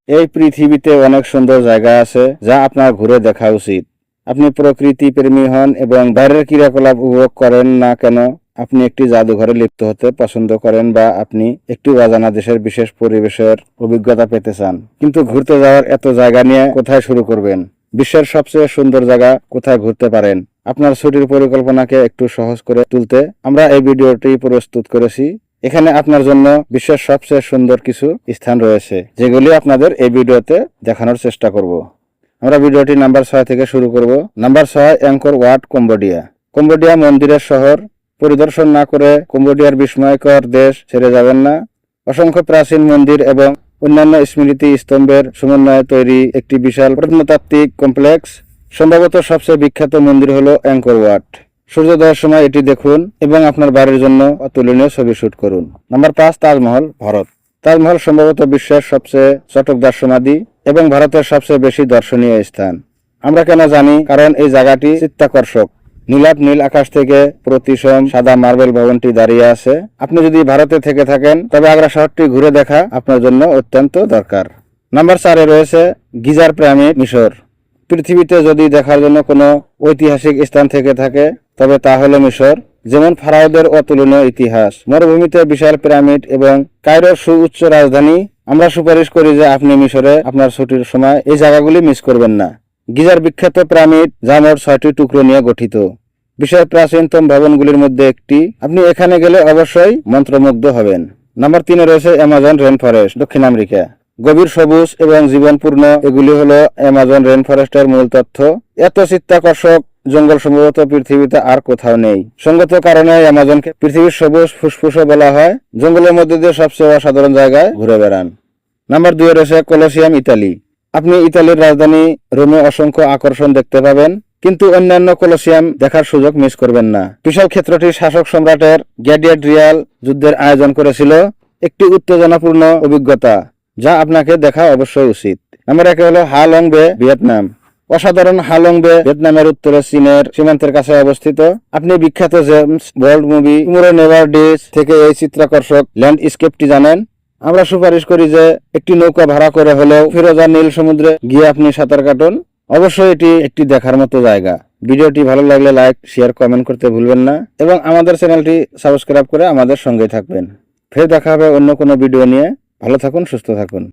এই পৃথিবীতে অনেক সুন্দর জায়গা আছে যা আপনার ঘুরে দেখা উচিত। আপনি প্রকৃতি প্রেমী হন এবং বাইরের ক্রিয়াকলাপ উপভোগ করেন না কেন, আপনি একটি জাদুঘরে লিপ্ত হতে পছন্দ করেন, বা আপনি একটি অজানা দেশের বিশেষ পরিবেশের অভিজ্ঞতা পেতে চান, কিন্তু ঘুরতে যাওয়ার এত জায়গা নিয়ে কোথায় শুরু করবেন? বিশ্বের সবচেয়ে সুন্দর জায়গা কোথায় ঘুরতে পারেন? আপনার ছুটির পরিকল্পনাকে একটু সহজ করে তুলতে আমরা এই ভিডিওটি প্রস্তুত করেছি। এখানে আপনার জন্য বিশ্বের সবচেয়ে সুন্দর কিছু স্থান রয়েছে, যেগুলি আপনাদের এই ভিডিওতে দেখানোর চেষ্টা করব। আমরা ভিডিওটি নাম্বার 6 থেকে শুরু করব। Number 6, Angkor Wat, Cambodia. Cambodia মন্দিরের শহর পরিদর্শন না করে কম্বোডিয়ার বিস্ময়কর দেশ ছেড়ে যাবেন না। অসংখ্য প্রাচীন মন্দির এবং অন্যান্য স্মৃতি স্তম্ভের সমন্বয়ে তৈরি একটি বিশাল প্রত্নতাত্ত্বিক কমপ্লেক্স। সম্ভবত সবচেয়ে বিখ্যাত মন্দির হল অ্যাংকর ওয়াট। সূর্যোদয়ের সময় এটি দেখুন এবং আপনার বাড়ির জন্য অতুলনীয় ছবি শুট করুন। নাম্বার 5, তাজমহল, ভারত। তাজমহল সম্ভবত বিশ্বের সবচেয়ে চটকদার সমাধি এবং ভারতের সবচেয়ে বেশি দর্শনীয় স্থান। আমরা কেন জানি? কারণ এই জায়গাটি চিত্তাকর্ষক। নীলাভ নীল আকাশ থেকে প্রতিসম সাদা মার্বেল ভবনটি দাঁড়িয়ে আছে। আপনি যদি ভারতে থেকে থাকেন তবে আগ্রা শহরটি ঘুরে দেখা আপনার জন্য অত্যন্ত দরকার। নাম্বার 4-এ রয়েছে গিজার পিরামিড, মিশর। পৃথিবীতে যদি দেখার জন্য কোনো ঐতিহাসিক স্থান থেকে থাকে তবে তা হলো মিশর। যেমন ফারাওদের অতুলনীয় ইতিহাস, মরুভূমিতে বিশাল পিরামিড এবং কায়রোর সুউচ্চ রাজধানী, আমরা সুপারিশ করি যে আপনি মিশরে আপনার ছুটির সময় এই জায়গাগুলি মিস করবেন না। গিজার বিখ্যাত পিরামিড, যা মোট 6টি টুকরো নিয়ে গঠিত, বিশ্বের প্রাচীনতম ভবনগুলির মধ্যে একটি। আপনি এখানে গেলে অবশ্যই মন্ত্রমুগ্ধ হবেন। নাম্বার 3-এ রয়েছে অ্যামাজন রেন ফরেস্ট, দক্ষিণ আমেরিকা। গভীর সবুজ এবং জীবনপূর্ণ, এগুলি হলো অ্যামাজন রেন ফরেস্টের মূল তথ্য। এত চিত্তাকর্ষক জঙ্গল সম্ভবত পৃথিবীতে আর কোথাও নেই। সঙ্গত কারণে অ্যামাজনকে পৃথিবীর সবুজ ফুসফুসও বলা হয়। জঙ্গলের মধ্যে দিয়ে সবচেয়ে অসাধারণ জায়গায় ঘুরে বেড়ান। নাম্বার 2-এ রয়েছে কলোসিয়াম, ইতালি। আপনি ইতালির রাজধানী রোমে অসংখ্য আকর্ষণ দেখতে পাবেন, কিন্তু অন্যান্য কলোসিয়াম দেখার সুযোগ মিস করবেন না। বিশাল ক্ষেত্রটি শাসক সম্রাটের গ্ল্যাডিয়েটরিয়াল যুদ্ধের আয়োজন করেছিল, একটি উত্তেজনাপূর্ণ অভিজ্ঞতা যা আপনাকে দেখা অবশ্যই উচিত। নাম্বার 1 হলো হা লং বে, ভিয়েতনাম। অসাধারণ হা লং বে ভিয়েতনামের উত্তরে চীনের সীমান্তের কাছে অবস্থিত। আপনি বিখ্যাত James Bond movie Tomorrow Never Dies থেকে এই চিত্রাকর্ষক ল্যান্ডস্কেপটি জানেন। আমরা সুপারিশ করি যে একটি নৌকা ভাড়া করে হলেও ফিরোজা নীল সমুদ্রে গিয়ে আপনি সাঁতার কাটুন। অবশ্যই এটি একটি দেখার মতো জায়গা। ভিডিওটি ভালো লাগলে লাইক, শেয়ার, কমেন্ট করতে ভুলবেন না এবং আমাদের চ্যানেলটি সাবস্ক্রাইব করে আমাদের সঙ্গেই থাকবেন। ফের দেখা হবে অন্য কোনো ভিডিও নিয়ে। ভালো থাকুন, সুস্থ থাকুন।